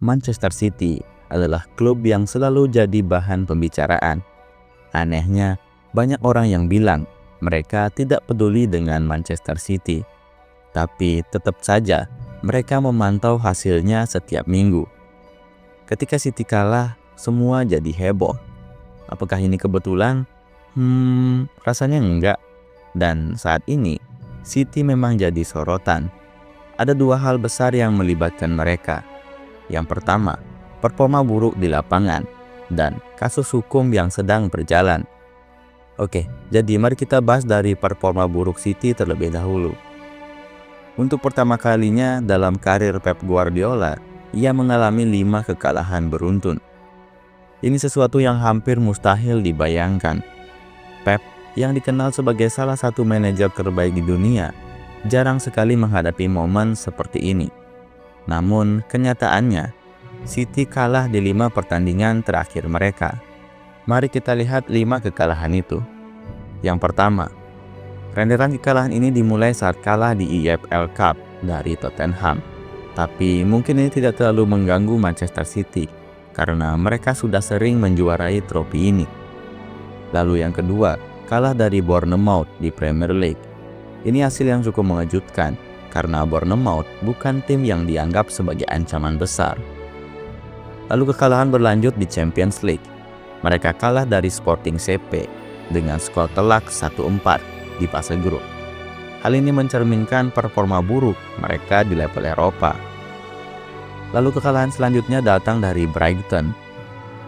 Manchester City adalah klub yang selalu jadi bahan pembicaraan. Anehnya, banyak orang yang bilang mereka tidak peduli dengan Manchester City, tapi tetap saja mereka memantau hasilnya setiap minggu. Ketika City kalah, semua jadi heboh. Apakah ini kebetulan? Rasanya enggak. Dan saat ini, City memang jadi sorotan. Ada dua hal besar yang melibatkan mereka. Yang pertama, performa buruk di lapangan dan kasus hukum yang sedang berjalan. Oke, jadi mari kita bahas dari performa buruk City terlebih dahulu. Untuk pertama kalinya dalam karir Pep Guardiola, ia mengalami 5 kekalahan beruntun. Ini sesuatu yang hampir mustahil dibayangkan. Pep, yang dikenal sebagai salah satu manajer terbaik di dunia, jarang sekali menghadapi momen seperti ini. Namun, kenyataannya, City kalah di 5 pertandingan terakhir mereka. Mari kita lihat 5 kekalahan itu. Yang pertama, rentetan kekalahan ini dimulai saat kalah di EFL Cup dari Tottenham. Tapi mungkin ini tidak terlalu mengganggu Manchester City, karena mereka sudah sering menjuarai trofi ini. Lalu yang kedua, kalah dari Bournemouth di Premier League. Ini hasil yang cukup mengejutkan, karena Bournemouth bukan tim yang dianggap sebagai ancaman besar. Lalu kekalahan berlanjut di Champions League. Mereka kalah dari Sporting CP dengan skor telak 1-4 di fase grup. Hal ini mencerminkan performa buruk mereka di level Eropa. Lalu kekalahan selanjutnya datang dari Brighton.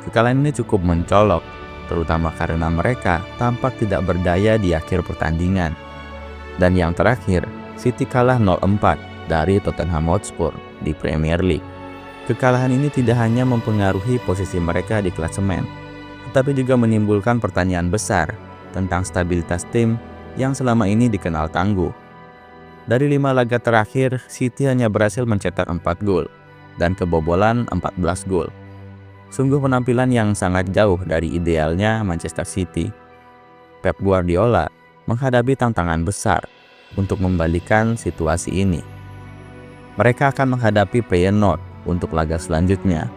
Kekalahan ini cukup mencolok, terutama karena mereka tampak tidak berdaya di akhir pertandingan. Dan yang terakhir, City kalah 0-4 dari Tottenham Hotspur di Premier League. Kekalahan ini tidak hanya mempengaruhi posisi mereka di klasemen, tetapi juga menimbulkan pertanyaan besar tentang stabilitas tim yang selama ini dikenal tangguh. Dari 5 laga terakhir, City hanya berhasil mencetak 4 gol dan kebobolan 14 gol. Sungguh penampilan yang sangat jauh dari idealnya Manchester City. Pep Guardiola menghadapi tantangan besar untuk membalikan situasi ini. Mereka akan menghadapi Feyenoord untuk laga selanjutnya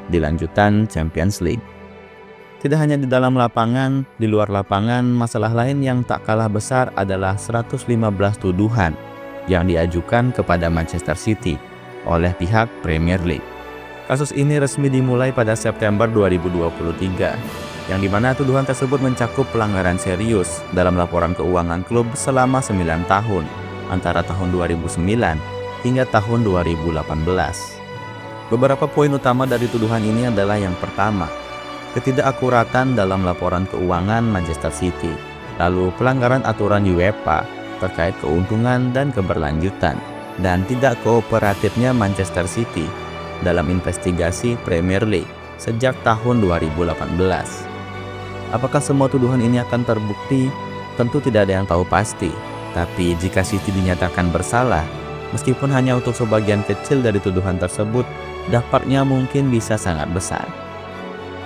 di lanjutan Champions League. Tidak hanya di dalam lapangan, di luar lapangan, masalah lain yang tak kalah besar adalah 115 tuduhan yang diajukan kepada Manchester City oleh pihak Premier League. Kasus ini resmi dimulai pada September 2023, yang dimana tuduhan tersebut mencakup pelanggaran serius dalam laporan keuangan klub selama 9 tahun, antara tahun 2009 hingga tahun 2018. Beberapa poin utama dari tuduhan ini adalah yang pertama, ketidakakuratan dalam laporan keuangan Manchester City, lalu pelanggaran aturan UEFA terkait keuntungan dan keberlanjutan, dan tidak kooperatifnya Manchester City dalam investigasi Premier League sejak tahun 2018. Apakah semua tuduhan ini akan terbukti? Tentu tidak ada yang tahu pasti, tapi jika City dinyatakan bersalah, meskipun hanya untuk sebagian kecil dari tuduhan tersebut, dampaknya mungkin bisa sangat besar.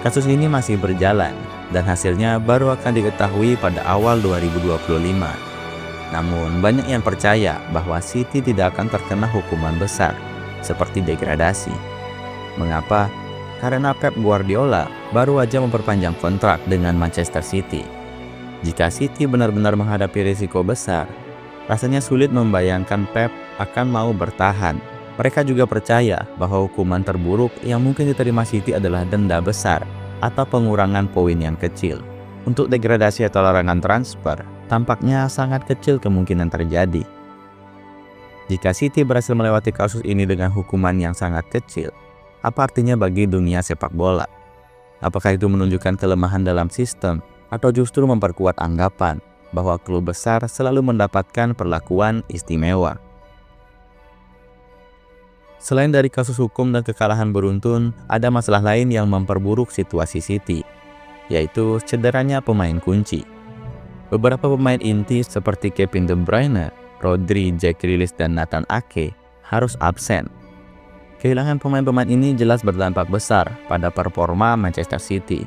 Kasus ini masih berjalan dan hasilnya baru akan diketahui pada awal 2025. Namun banyak yang percaya bahwa City tidak akan terkena hukuman besar seperti degradasi. Mengapa? Karena Pep Guardiola baru aja memperpanjang kontrak dengan Manchester City. Jika City benar-benar menghadapi risiko besar, rasanya sulit membayangkan Pep akan mau bertahan. Mereka juga percaya bahwa hukuman terburuk yang mungkin diterima City adalah denda besar atau pengurangan poin yang kecil. Untuk degradasi atau larangan transfer, tampaknya sangat kecil kemungkinan terjadi. Jika City berhasil melewati kasus ini dengan hukuman yang sangat kecil, apa artinya bagi dunia sepak bola? Apakah itu menunjukkan kelemahan dalam sistem atau justru memperkuat anggapan bahwa klub besar selalu mendapatkan perlakuan istimewa? Selain dari kasus hukum dan kekalahan beruntun, ada masalah lain yang memperburuk situasi City, yaitu cederanya pemain kunci. Beberapa pemain inti seperti Kevin De Bruyne, Rodri, Jack Grealish, dan Nathan Ake harus absen. Kehilangan pemain-pemain ini jelas berdampak besar pada performa Manchester City.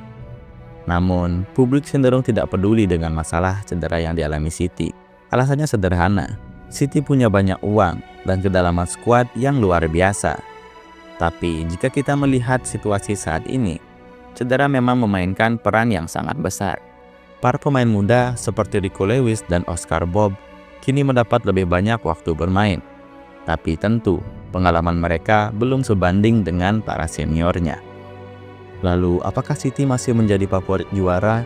Namun, publik cenderung tidak peduli dengan masalah cedera yang dialami City. Alasannya sederhana, City punya banyak uang dan kedalaman skuad yang luar biasa. Tapi jika kita melihat situasi saat ini, cedera memang memainkan peran yang sangat besar. Para pemain muda seperti Rico Lewis dan Oscar Bob kini mendapat lebih banyak waktu bermain. Tapi tentu, pengalaman mereka belum sebanding dengan para seniornya. Lalu, apakah City masih menjadi favorit juara?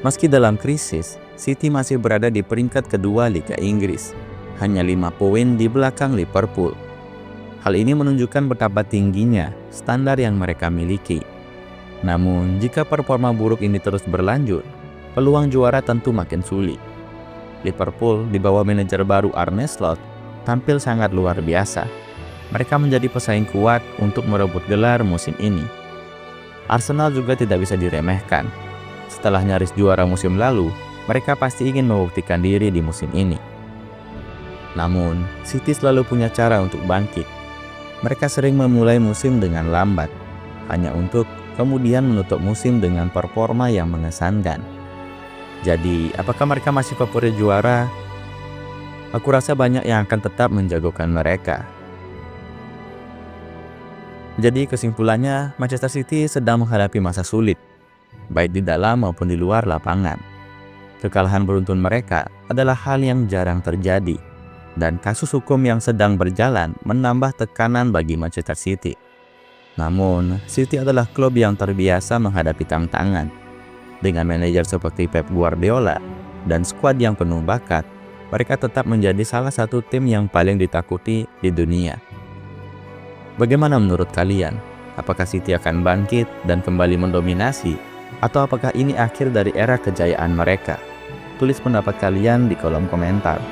Meski dalam krisis, City masih berada di peringkat kedua Liga Inggris, hanya 5 poin di belakang Liverpool. Hal ini menunjukkan betapa tingginya standar yang mereka miliki. Namun, jika performa buruk ini terus berlanjut, peluang juara tentu makin sulit. Liverpool di bawah manajer baru Arne Slot tampil sangat luar biasa. Mereka menjadi pesaing kuat untuk merebut gelar musim ini. Arsenal juga tidak bisa diremehkan. Setelah nyaris juara musim lalu, mereka pasti ingin membuktikan diri di musim ini. Namun, City selalu punya cara untuk bangkit. Mereka sering memulai musim dengan lambat, hanya untuk kemudian menutup musim dengan performa yang mengesankan. Jadi, apakah mereka masih favorit juara? Aku rasa banyak yang akan tetap menjagokan mereka. Jadi kesimpulannya, Manchester City sedang menghadapi masa sulit, baik di dalam maupun di luar lapangan. Kekalahan beruntun mereka adalah hal yang jarang terjadi, dan kasus hukum yang sedang berjalan menambah tekanan bagi Manchester City. Namun, City adalah klub yang terbiasa menghadapi tantangan. Dengan manajer seperti Pep Guardiola dan skuad yang penuh bakat, mereka tetap menjadi salah satu tim yang paling ditakuti di dunia. Bagaimana menurut kalian? Apakah City akan bangkit dan kembali mendominasi? Atau apakah ini akhir dari era kejayaan mereka? Tulis pendapat kalian di kolom komentar.